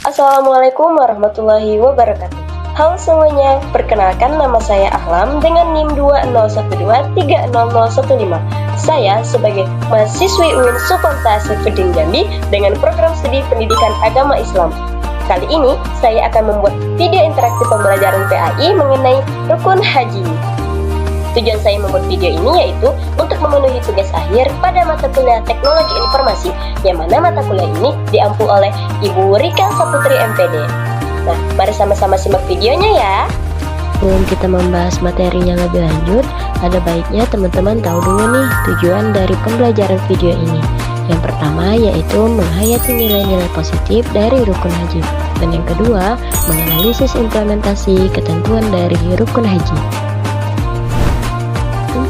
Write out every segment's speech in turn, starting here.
Assalamualaikum warahmatullahi wabarakatuh. Halo semuanya, perkenalkan nama saya Ahlam dengan NIM 201230015. Saya sebagai mahasiswi UIN Suponta Saifuddin Jambi dengan program studi pendidikan agama Islam. Kali ini saya akan membuat video interaktif pembelajaran PAI mengenai rukun haji. Tujuan saya membuat video ini yaitu untuk memenuhi tugas akhir pada mata kuliah Teknologi Informasi, yang mana mata kuliah ini diampu oleh Ibu Rika Saputri MPD. Nah, mari sama-sama simak videonya ya. Sebelum kita membahas materinya lebih lanjut, ada baiknya teman-teman tahu dulu nih tujuan dari pembelajaran video ini. Yang pertama yaitu menghayati nilai-nilai positif dari rukun haji, dan yang kedua menganalisis implementasi ketentuan dari rukun haji.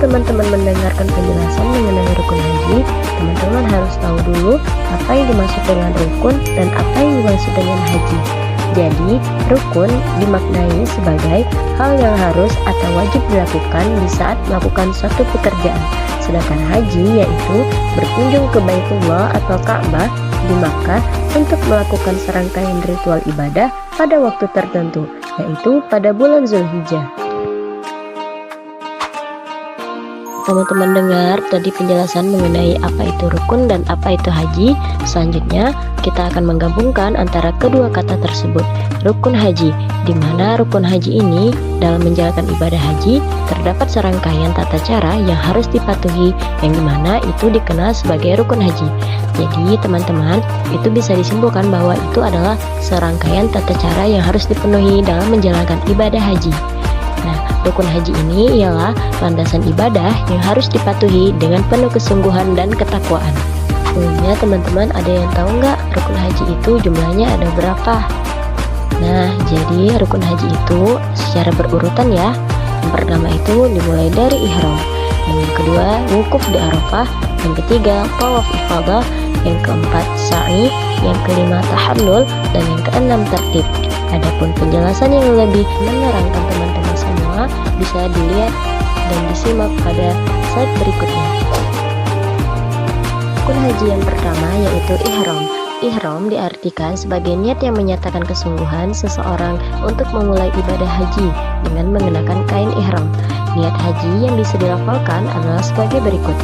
Teman-teman mendengarkan penjelasan mengenai rukun haji, teman-teman harus tahu dulu apa yang dimaksud dengan rukun dan apa yang dimaksud dengan haji. Jadi, rukun dimaknai sebagai hal yang harus atau wajib dilakukan di saat melakukan suatu pekerjaan. Sedangkan haji yaitu berkunjung ke Baitullah atau Ka'bah di Makkah untuk melakukan serangkaian ritual ibadah pada waktu tertentu, yaitu pada bulan Zulhijjah. Teman-teman dengar tadi penjelasan mengenai apa itu rukun dan apa itu haji. Selanjutnya kita akan menggabungkan antara kedua kata tersebut, rukun haji, di mana rukun haji ini dalam menjalankan ibadah haji terdapat serangkaian tata cara yang harus dipatuhi, yang dimana itu dikenal sebagai rukun haji. Jadi teman-teman, itu bisa disimpulkan bahwa itu adalah serangkaian tata cara yang harus dipenuhi dalam menjalankan ibadah haji. Nah, rukun haji ini ialah landasan ibadah yang harus dipatuhi dengan penuh kesungguhan dan ketakwaan. Sebelumnya teman-teman ada yang tahu nggak rukun haji itu jumlahnya ada berapa? Nah, jadi rukun haji itu secara berurutan ya. Yang pertama itu dimulai dari ihram, yang kedua wukuf di Arafah, yang ketiga tawaf ifadah, yang keempat sa'i, yang kelima tahallul, dan yang keenam tertib. Adapun penjelasan yang lebih menerangkan teman-teman semua bisa dilihat dan disimak pada slide berikutnya. Rukun haji yang pertama yaitu ihram. Ihram diartikan sebagai niat yang menyatakan kesungguhan seseorang untuk memulai ibadah haji dengan mengenakan kain ihram. Niat haji yang bisa dilafalkan adalah sebagai berikut: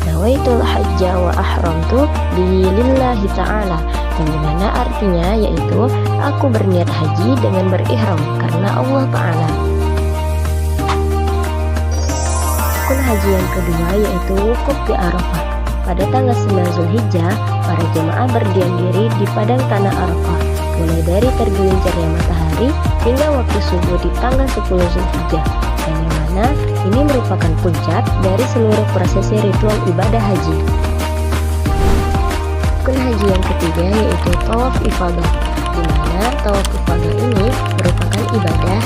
nawaitul hajja wa ahramtu lillahi ta'ala, yang dimana artinya yaitu aku berniat haji dengan berihram karena Allah Ta'ala. Rukun haji yang kedua yaitu wukuf di Arafah. Pada tanggal 9 Zulhijjah, para jemaah berdiam diri di padang tanah Arafah, mulai dari tergelincirnya matahari hingga waktu subuh di tanggal 10 Zulhijjah, yang mana ini merupakan puncak dari seluruh prosesi ritual ibadah haji. Rukun haji yang ketiga yaitu tawaf ifadah, di mana tawaf ifadah ini merupakan ibadah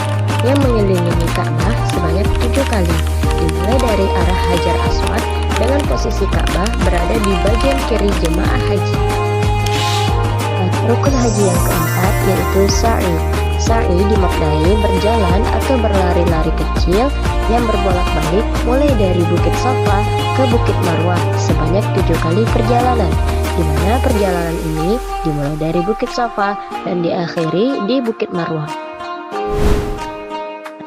yang mengelilingi Ka'bah sebanyak 7 kali, dimulai dari arah Hajar Aswad dengan posisi Ka'bah berada di bagian kiri jemaah haji. Rukun haji yang keempat yaitu sa'i. Sa'i dimaknai berjalan atau berlari-lari kecil yang berbolak-balik mulai dari Bukit Safa ke Bukit Marwah sebanyak 7 kali perjalanan, di mana perjalanan ini dimulai dari Bukit Safa dan diakhiri di Bukit Marwah.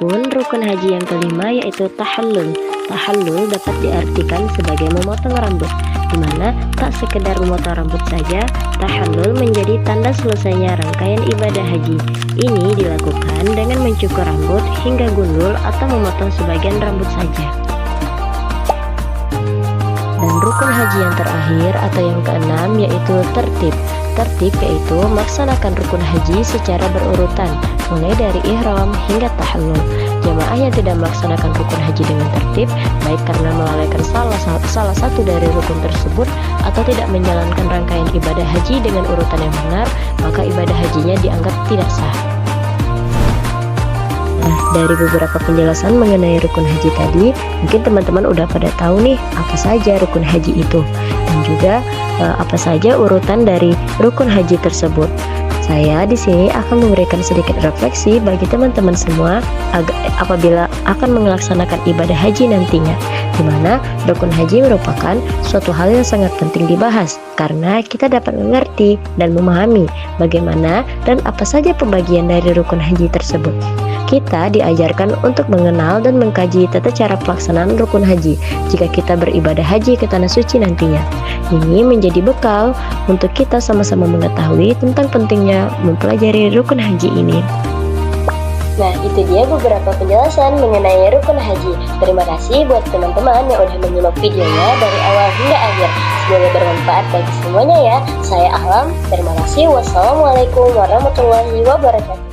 Rukun haji yang kelima yaitu tahallul. Tahallul dapat diartikan sebagai memotong rambut, di mana tak sekedar memotong rambut saja, tahallul menjadi tanda selesainya rangkaian ibadah haji. Ini dilakukan dengan mencukur rambut hingga gundul atau memotong sebagian rambut saja. Dan rukun haji yang terakhir atau yang keenam yaitu tertib. Tertib yaitu melaksanakan rukun haji secara berurutan, mulai dari ihram hingga tahallul. Jemaah yang tidak melaksanakan rukun haji dengan tertib, baik karena melalaikan salah satu dari rukun tersebut atau tidak menjalankan rangkaian ibadah haji dengan urutan yang benar, maka ibadah hajinya dianggap tidak sah. Nah, dari beberapa penjelasan mengenai rukun haji tadi, mungkin teman-teman udah pada tahu nih apa saja rukun haji itu, dan juga apa saja urutan dari rukun haji tersebut. Saya di sini akan memberikan sedikit refleksi bagi teman-teman semua apabila akan melaksanakan ibadah haji nantinya, di mana rukun haji merupakan suatu hal yang sangat penting dibahas karena kita dapat mengerti dan memahami bagaimana dan apa saja pembagian dari rukun haji tersebut. Kita diajarkan untuk mengenal dan mengkaji tata cara pelaksanaan rukun haji jika kita beribadah haji ke tanah suci nantinya. Ini menjadi bekal untuk kita sama-sama mengetahui tentang pentingnya mempelajari rukun haji ini. Nah, itu dia beberapa penjelasan mengenai rukun haji. Terima kasih buat teman-teman yang udah menyimak videonya dari awal hingga akhir. Semoga bermanfaat bagi semuanya ya. Saya Ahlam, terima kasih. Wassalamualaikum warahmatullahi wabarakatuh.